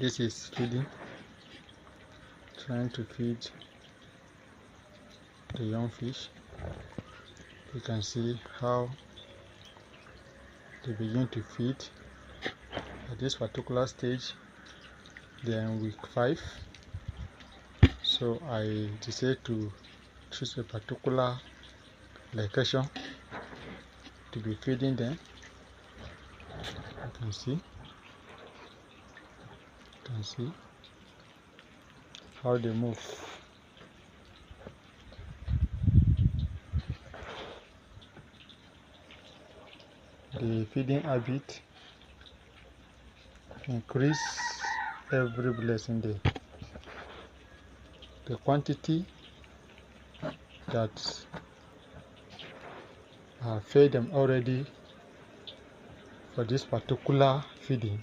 This is feeding, trying to feed the young fish. You can see how they begin to feed. At this particular stage, they are in week 5, so I decided to choose a particular location to be feeding them. You can see how they move. The feeding habit increase every blessing day. The quantity that I fed them already for this particular feeding